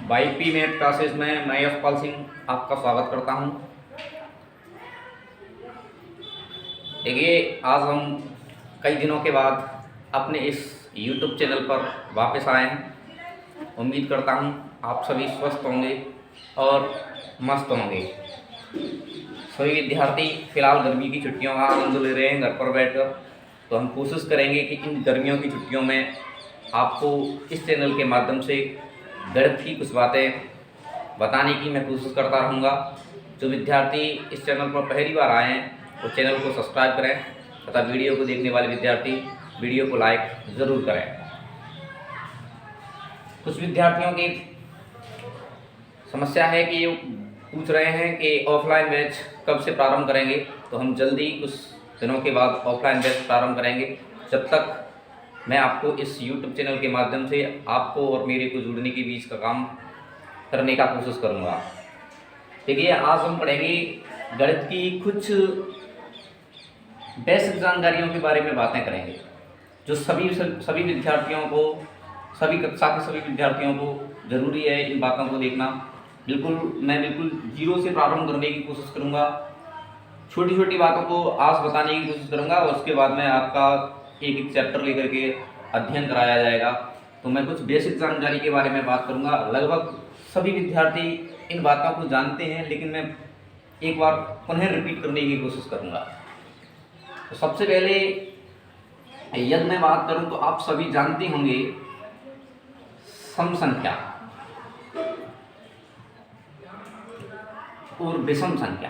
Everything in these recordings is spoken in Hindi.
वाईपी मैथ क्लासेस में मैं यशपाल सिंह आपका स्वागत करता हूं। देखिए, आज हम कई दिनों के बाद अपने इस YouTube चैनल पर वापस आए हैं। उम्मीद करता हूं आप सभी स्वस्थ होंगे और मस्त होंगे। सभी विद्यार्थी फिलहाल गर्मी की छुट्टियों का आनंद ले रहे हैं घर पर बैठकर। तो हम कोशिश करेंगे कि इन गर्मियों की छुट्टियों में आपको इस चैनल के माध्यम से गणित की कुछ बातें बताने की मैं कोशिश करता रहूँगा। जो विद्यार्थी इस चैनल पर पहली बार आए हैं वो चैनल को सब्सक्राइब करें तथा वीडियो को देखने वाले विद्यार्थी वीडियो को लाइक ज़रूर करें। कुछ विद्यार्थियों की समस्या है कि ये पूछ रहे हैं कि ऑफलाइन बैच कब से प्रारंभ करेंगे। तो हम जल्दी कुछ दिनों के बाद ऑफलाइन बैच प्रारंभ करेंगे। जब तक मैं आपको इस YouTube चैनल के माध्यम से आपको और मेरे को जुड़ने के बीच का काम करने का कोशिश करूँगा। देखिए, आज हम पढ़ेंगे गणित की कुछ बेसिक जानकारियों के बारे में बातें करेंगे जो सभी विद्यार्थियों को, सभी कक्षा के सभी विद्यार्थियों को ज़रूरी है इन बातों को देखना। मैं बिल्कुल जीरो से प्रारंभ करने की कोशिश करूँगा। छोटी छोटी बातों को आज बताने की कोशिश करूँगा और उसके बाद में आपका एक एक चैप्टर लेकर के अध्ययन कराया जाएगा। तो मैं कुछ बेसिक जानकारी के बारे में बात करूँगा। लगभग सभी विद्यार्थी इन बातों को जानते हैं, लेकिन मैं एक बार पुनः रिपीट करने की कोशिश करूँगा। तो सबसे पहले यदि मैं बात करूँ तो आप सभी जानते होंगे सम संख्या और विषम संख्या।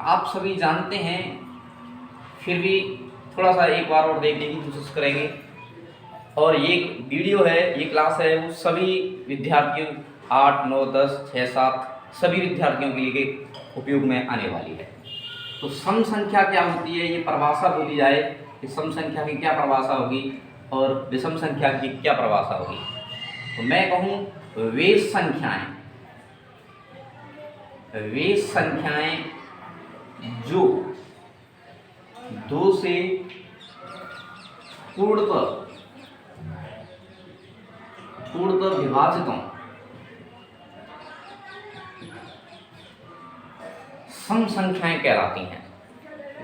आप सभी जानते हैं, फिर भी थोड़ा सा एक बार और देखने की कोशिश करेंगे। और ये वीडियो है, ये क्लास है, वो सभी विद्यार्थियों 8, 9, 10, 6, 7 सभी विद्यार्थियों के लिए उपयोग में आने वाली है। तो सम संख्या क्या होती है, ये परिभाषा बोली जाए कि सम संख्या की क्या परिभाषा होगी और विषम संख्या की क्या परिभाषा होगी। तो मैं कहूँ वे संख्याएं जो 2 से पूर्णतः विभाजित हों, सम संख्याएं कहलाती हैं।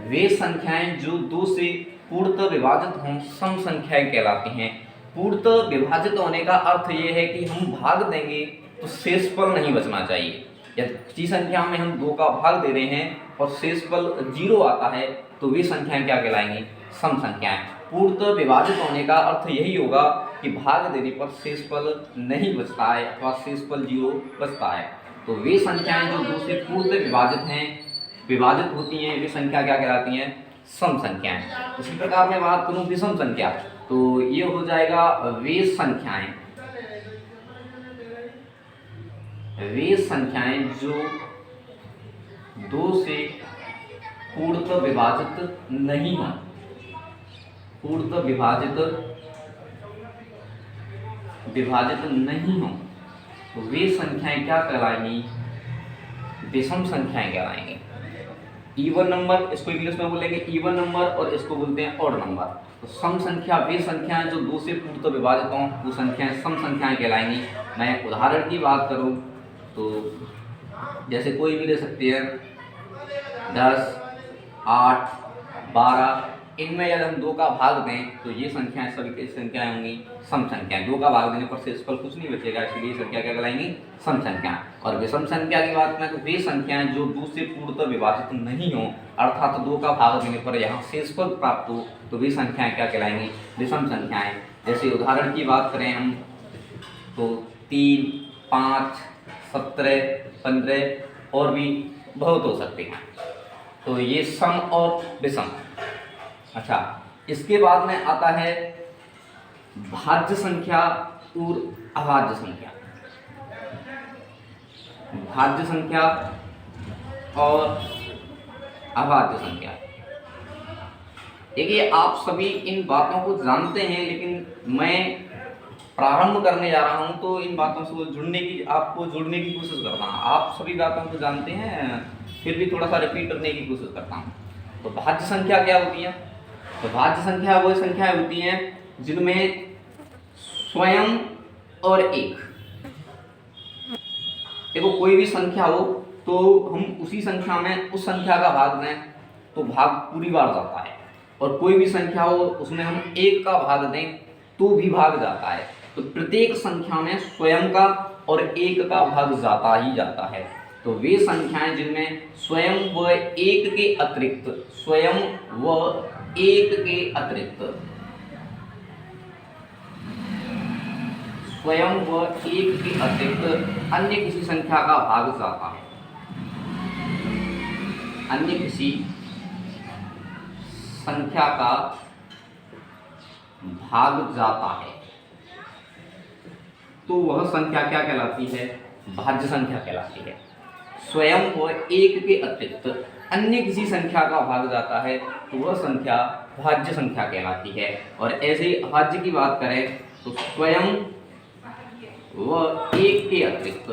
वे संख्याएं जो 2 से पूर्णतः विभाजित हों सम संख्याएं कहलाती हैं। पूर्णतः विभाजित होने का अर्थ ये है कि हम भाग देंगे तो शेषफल नहीं बचना चाहिए। यदि किसी संख्या में हम 2 का भाग दे रहे हैं और शेषफल 0 आता है तो वे संख्याएं क्या कहलाएंगी, सम संख्याएं। पूर्णतः विभाजित होने का अर्थ यही होगा कि भाग देने पर शेषफल नहीं बचता है अथवा शेषफल 0 बचता है। तो वे संख्याएं जो 2 से पूर्णतः विभाजित होती हैं वे संख्या क्या कहलाती हैं, सम संख्याएं। उसी प्रकार मैं बात करूं विषम संख्या, तो ये हो जाएगा वे संख्याएं जो 2 से पूर्णतः विभाजित नहीं हों, पूर्णतः विभाजित नहीं हों, तो वे संख्याएं क्या कहलाएंगी, विषम संख्याएं कहलाएंगी। इवन नंबर, इसको इंग्लिश में बोलेंगे इवन नंबर, और इसको बोलते हैं ऑड नंबर। तो सम संख्या वे संख्याएं जो 2 से पूर्णतः विभाजित हों वो संख्याएं सम संख्याएं कहलाएंगी। मैं उदाहरण की बात करूं तो जैसे कोई भी ले सकते हैं 10, 8, 12, इनमें यदि हम 2 का भाग दें तो ये संख्याएं सभी की संख्याएं होंगी सम संख्याएं। 2 का भाग देने पर शेषफल कुछ नहीं बचेगा, इसलिए संख्या क्या कहलाएंगी, सम संख्या। और विषम संख्या की बात करें तो वे संख्याएं जो 2 से पूर्णतः विभाजित नहीं हो, अर्थात 2 का भाग देने पर यहाँ शेषफल प्राप्त हो, तो वे संख्याएं क्या कहलाएंगी, विषम संख्याएं। जैसे उदाहरण की बात करें हम तो 3, 5, 17, 15 और भी बहुत हो सकते हैं। तो ये सम और विषम। अच्छा, इसके बाद में आता है भाज्य संख्या और अभाज्य संख्या। भाज्य संख्या और अभाज्य संख्या। देखिए, आप सभी इन बातों को जानते हैं, लेकिन मैं प्रारंभ करने जा रहा हूं तो इन बातों से आपको जुड़ने की कोशिश करता हूं। आप सभी बातों को जानते हैं, फिर भी थोड़ा सा रिपीट करने की कोशिश करता हूं। तो भाज्य संख्या क्या होती है, तो भाज्य संख्या वो संख्याएं होती हैं जिनमें स्वयं और एक देखो कोई भी संख्या हो तो हम उसी संख्या में उस संख्या का भाग दें तो भाग पूरी बार जाता है, और कोई भी संख्या हो उसमें हम 1 का भाग दें तो भी भाग जाता है। तो प्रत्येक संख्या में स्वयं का और 1 का भाग जाता ही जाता है। तो वे संख्याएं जिनमें स्वयं व 1 के अतिरिक्त अन्य किसी संख्या का भाग जाता है, अन्य किसी संख्या का भाग जाता है, तो वह संख्या क्या कहलाती है? भाज्य संख्या कहलाती है। स्वयं व 1 के अतिरिक्त अन्य किसी संख्या का भाग जाता है तो वह संख्या भाज्य संख्या कहलाती है। और ऐसे ही अभाज्य की बात करें तो स्वयं व 1 के अतिरिक्त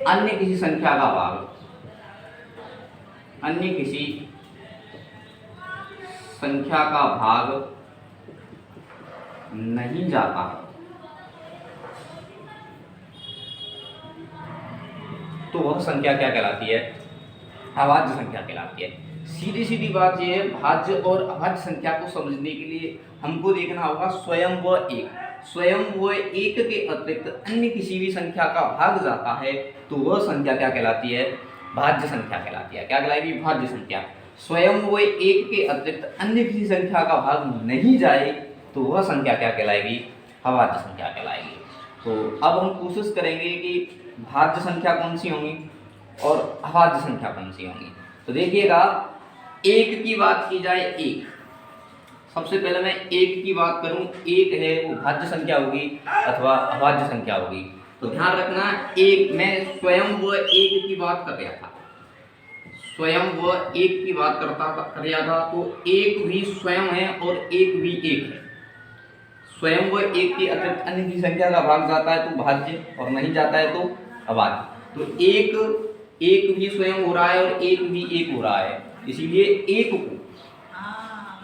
अन्य किसी संख्या का भाग नहीं जाता तो वह संख्या क्या कहलाती है? अभाज्य संख्या कहलाती है। सीधी सीधी बात यह है, भाज्य और अभाज्य संख्या को समझने के लिए हमको देखना होगा स्वयं व 1 के अतिरिक्त अन्य किसी भी संख्या का भाग जाता है तो वह संख्या क्या कहलाती है? भाज्य संख्या कहलाती है। क्या कहलाएगी? भाज्य संख्या। स्वयं व 1 के अतिरिक्त अन्य किसी संख्या का भाग नहीं जाए तो वह संख्या क्या कहलाएगी? अभाज्य संख्या कहलाएगी। तो अब हम कोशिश करेंगे कि भाज्य संख्या कौन सी होंगी और अभाज्य संख्या कौन सी होंगी। तो देखिएगा, 1 की बात की जाए, 1 सबसे पहले मैं 1 की बात करूं, 1 है वो भाज्य संख्या होगी अथवा अभाज्य संख्या होगी। तो ध्यान रखना, 1 मैं स्वयं व 1 की बात कर रहा था, कर रहा था तो 1 भी स्वयं है और 1 भी 1 है। स्वयं व 1 के अतिरिक्त अन्य की संख्या का भाग जाता है तो भाज्य, और नहीं जाता है तो अभाज्य। तो 1 भी स्वयं हो रहा है और 1 भी 1 हो रहा है, इसीलिए 1 को,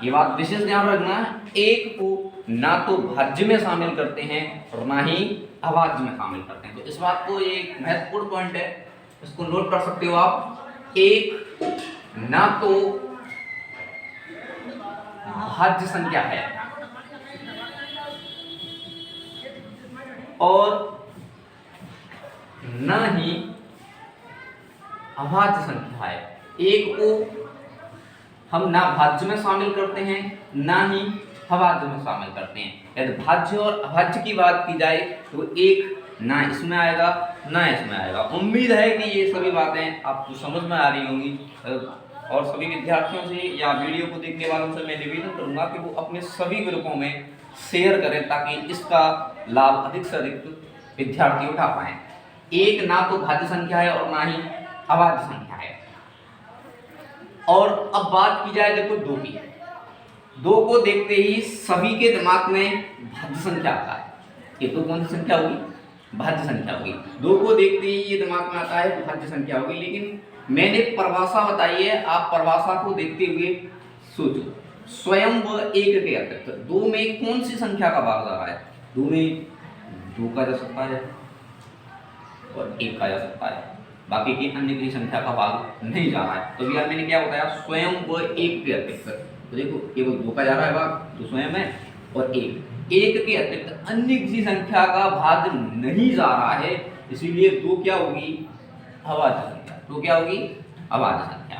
ये बात विशेष ध्यान रखना, 1 को ना तो भाज्य में शामिल करते हैं और ना ही अभाज्य में शामिल करते हैं। तो इस बात को एक महत्वपूर्ण पॉइंट है, इसको नोट कर सकते हो आप। 1 ना तो भाज्य संख्या है और न ही अभाज्य संख्या है। 1 को हम ना भाज्य में शामिल करते हैं ना ही अभाज्य में शामिल करते हैं। यदि भाज्य और अभाज्य की बात की जाए तो 1 ना इसमें आएगा ना इसमें आएगा। उम्मीद है कि ये सभी बातें आपको समझ में आ रही होंगी, और सभी विद्यार्थियों से या वीडियो को देखने वालों से मैं निवेदन करूंगा कि वो अपने सभी ग्रुपों में शेयर करें ताकि इसका लाभ अधिक से अधिक विद्यार्थी उठा पाएं। 1 ना तो भाज्य संख्या है और ना ही अभाज्य संख्या है। और अब बात की जाए देखो 2 की, 2 को देखते ही सभी के दिमाग में भाज्य संख्या आता है। ये तो कौन सी संख्या होगी? भाज्य संख्या होगी। 2 को देखते ही ये दिमाग में आता है भाज्य संख्या होगी, लेकिन मैंने परिभाषा बताई है, आप परिभाषा को देखते हुए सोचो। स्वयं व 1 के अतिरिक्त 2 में कौन सी संख्या का भाग जा रहा है? 2 में 2 का जा सकता है और 1 का जा सकता है, बाकी की अन्य किसी संख्या का भाग नहीं जा रहा है। तो भैया मैंने क्या बताया? स्वयं व 1 के अतिरिक्त, तो देखो केवल 2 का जा रहा है भाग तो स्वयं है, और 1 के अतिरिक्त अन्य किसी संख्या का भाग नहीं जा रहा है, इसीलिए 2 क्या होगी? अभाज्य संख्या। 2 क्या होगी? अभाज्य संख्या।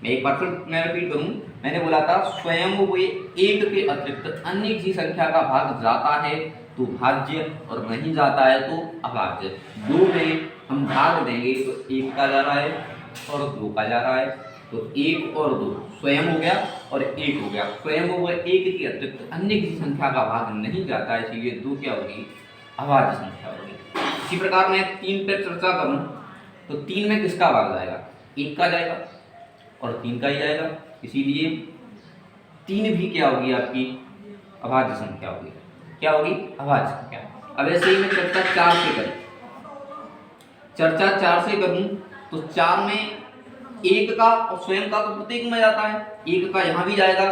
मैं एक बार फिर मैं रिपीट करूं, मैंने बोला था स्वयं व 1 के अतिरिक्त अन्य किसी संख्या का भाग जाता है तो भाज्य और नहीं जाता है तो अभाज्य। 2 में हम भाग देंगे तो 1 का जा रहा है और 2 का जा रहा है, तो 1 और 2 स्वयं हो गया और 1 हो गया। स्वयं व 1 के अतिरिक्त अन्य किसी संख्या का भाग नहीं जाता है, इसीलिए 2 क्या होगी? अभाज्य संख्या होगी। इसी प्रकार मैं 3 पर चर्चा करूं तो 3 में किसका भाग जाएगा? 1 का जाएगा और 3 का ही जाएगा, इसीलिए 3 भी क्या होगी? आपकी अभाज्य संख्या होगी। क्या होगी? अभाज्य संख्या। अब ऐसे ही मैं चर्चा 4 से करूं तो 4 में 1 का और स्वयं का तो प्रत्येक में जाता है, 1 का यहाँ भी जाएगा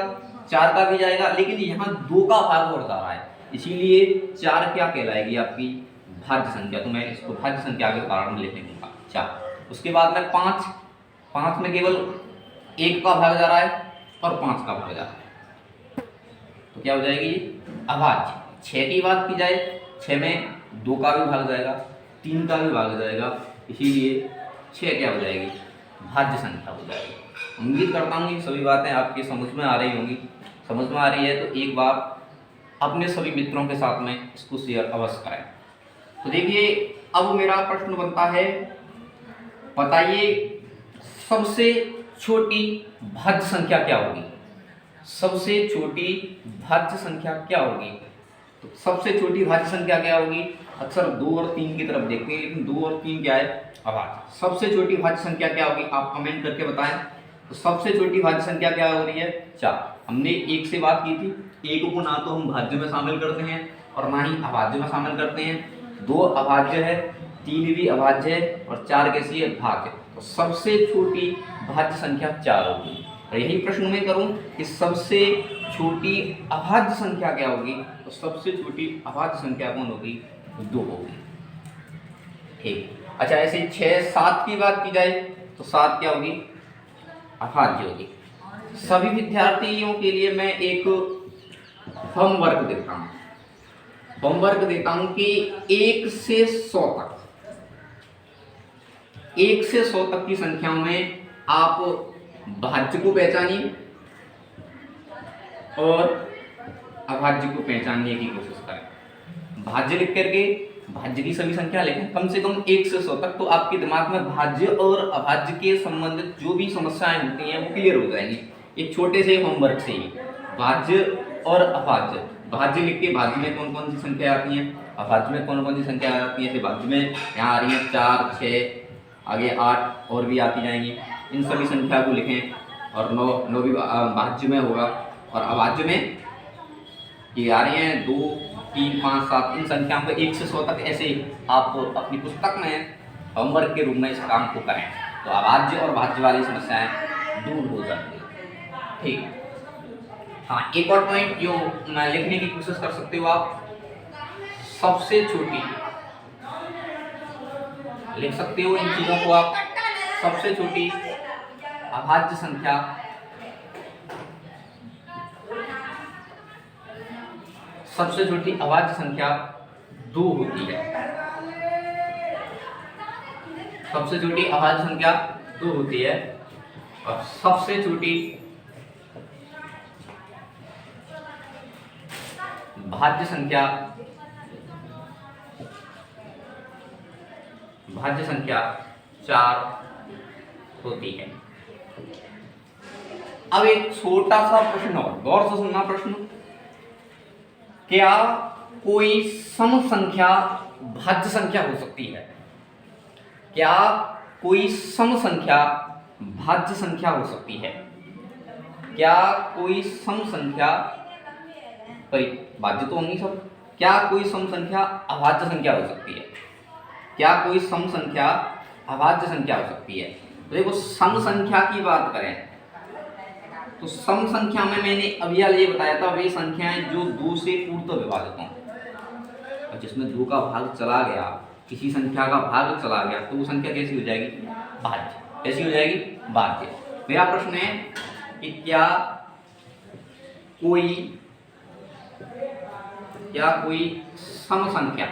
4 का भी जाएगा, लेकिन यहाँ 2 का भाग और जा रहा है, इसीलिए 4 क्या कहलाएगी आपकी भाज्य संख्या। तो मैं इसको भाज्य संख्या के कारण में लिखने दूंगा 4। उसके बाद में 5 में केवल 1 का भाग जा रहा है और 5 का भाग जा रहा है, तो क्या हो जाएगी अभाज्य। 6 की बात की जाए, 6 में 2 का भी भाग जाएगा, 3 का भी भाग जाएगा, इसीलिए 6 क्या हो जाएगी भाज्य संख्या हो जाएगी। उम्मीद करता हूँ ये सभी बातें आपकी समझ में आ रही होंगी। समझ में आ रही है तो एक बार अपने सभी मित्रों के साथ में इसको शेयर अवश्य करें। तो देखिए अब मेरा प्रश्न बनता है, बताइए सबसे छोटी भाज्य संख्या क्या होगी। सबसे छोटी भाज्य संख्या क्या होगी? तो सबसे छोटी भाज्य संख्या क्या होगी? अक्सर 2 और 3 की तरफ देखते हैं, लेकिन 2 और 3 क्या है अभाज्य। सबसे छोटी भाज्य संख्या क्या होगी आप कमेंट करके बताएं। तो सबसे छोटी भाज्य संख्या क्या हो रही है 4। हमने 1 से बात की थी, 1 को ना तो हम भाज्य में शामिल करते हैं और ना ही अभाज्य में शामिल करते हैं। 2 अभाज्य है, 3 भी अभाज्य है और 4 कैसी है भाज्य। तो सबसे छोटी भाज्य संख्या 4 होगी। और यही प्रश्न में करूं कि सबसे छोटी अभाज्य संख्या क्या होगी, तो सबसे छोटी अभाज्य संख्या कौन होगी 2 होगी। ठीक, अच्छा ऐसे 6 7 की बात की जाए तो 7 क्या होगी अभाज्य होगी। सभी विद्यार्थियों के लिए मैं एक होमवर्क देता हूँ, होमवर्क देता हूँ कि 1 से 100 तक, 1 से 100 तक की संख्याओं में आप भाज्य को पहचानिए और अभाज्य को पहचानने की कोशिश करें। भाज्य लिख करके भाज्य की सभी संख्या लिखें, कम से कम 1 से 100 तक, तो आपके दिमाग में भाज्य और अभाज्य के संबंधित जो भी समस्याएं होती हैं वो क्लियर हो जाएंगी एक छोटे से होमवर्क से ही। भाज्य और अभाज्य, भाज्य लिख के भाज्य में कौन कौन सी संख्या आती हैं, अभाज्य में कौन कौन सी संख्या आती है। भाज्य में यहाँ आ रही है 4 6 आगे 8 और भी आती जाएंगी, इन सभी संख्या को लिखें। और 9 भी भाज्य में होगा और अभाज्य में ये आ रही हैं 2 3 5 7, इन संख्याओं को 1 से 100 तक ऐसे आप अपनी पुस्तक में होमवर्क के रूप में इस काम को करें, तो अभाज्य और भाज्य वाली समस्याएं दूर हो जाती है। ठीक, हाँ एक और पॉइंट जो मैं लिखने की कोशिश कर सकते हो आप, सबसे छोटी लिख सकते हो इन चीजों को आप। सबसे छोटी अभाज्य संख्या सबसे छोटी अभाज्य संख्या 2 होती है। सबसे छोटी अभाज्य संख्या 2 होती है और सबसे छोटी भाज्य संख्या 4 होती है। अब एक छोटा सा प्रश्न और गौर से सुनना प्रश्न, क्या कोई सम संख्या भाज्य संख्या हो सकती है? क्या कोई सम संख्या भाज्य संख्या हो सकती है? क्या कोई सम संख्या, भाज्य तो होंगी सब, क्या कोई सम संख्या अभाज्य संख्या हो सकती है? क्या कोई सम संख्या अभाज्य संख्या हो सकती है? तो देखो सम संख्या की बात करें तो सम संख्या में मैंने अभी ये बताया था वे संख्याएं जो 2 से पूर्णतः विभाजित हों, और जिसमें 2 का भाग चला गया, किसी संख्या का भाग चला गया, तो वो संख्या कैसी हो जाएगी भाज्य। कैसी हो जाएगी भाज्य। मेरा प्रश्न है कि क्या कोई सम संख्या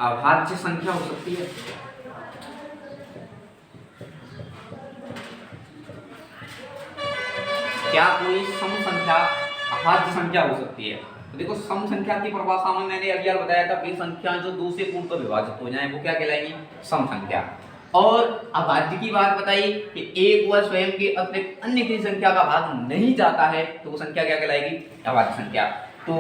अभाज्य संख्या हो सकती है? क्या कोई सम संख्या अभाज्य संख्या हो सकती है? तो देखो सम संख्या की परिभाषा में मैंने अभी बताया था वे संख्या जो 2 से पूर्णतः विभाजित हो जाए वो क्या कहलाएगी सम संख्या। और अभाज्य की बात बताई कि एक व स्वयं के अतिरिक्त अन्य किसी संख्या का भाग नहीं जाता है तो वो संख्या क्या कहलाएगी अभाज्य संख्या। तो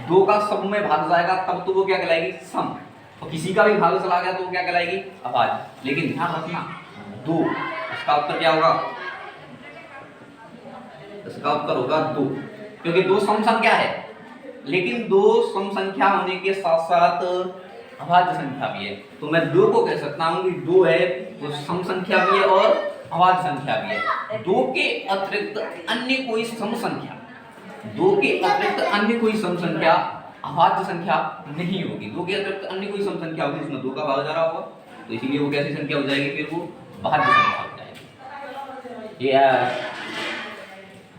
2 का सब में भाग जाएगा तब तो वो क्या कहलाएगी सम, और किसी का भी भाग चला गया तो वो क्या कहलाएगी अभाज्य। लेकिन ध्यान रखना 2, इसका उत्तर क्या होगा? इसका उत्तर होगा 2, क्योंकि 2 सम संख्या है। लेकिन 2 सम संख्या होने के साथ साथ अभाज्य संख्या भी है। तो मैं 2 को कह सकता हूँ कि 2 है वो सम संख्या भी है और अभाज्य संख्या भी है। 2 के अतिरिक्त अन्य कोई सम संख्या, 2 के अतिरिक्त अन्य कोई सम संख्या अभाज्य संख्या नहीं होगी। 2 के अतिरिक्त अन्य कोई सम संख्या होगी उसमें 2 का भाग जा रहा होगा, तो इसीलिए वो कैसी संख्या हो जाएगी, फिर वो अभाज्य संख्या हो जाएगी।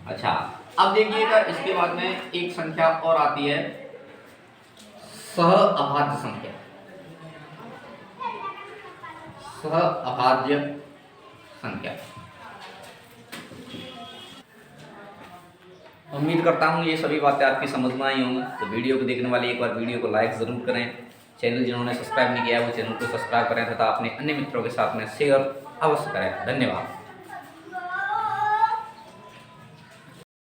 अच्छा, अब देखिएगा इसके बाद में एक संख्या और आती है सह अभाज्य संख्या। सह अभाज्य संख्या, उम्मीद करता हूँ ये सभी बातें आपकी समझ में आई होंगी। तो वीडियो को देखने वाले एक बार वीडियो को लाइक ज़रूर करें। चैनल जिन्होंने सब्सक्राइब नहीं किया है वो चैनल को सब्सक्राइब करें तथा अपने अन्य मित्रों के साथ में शेयर अवश्य करें। धन्यवाद।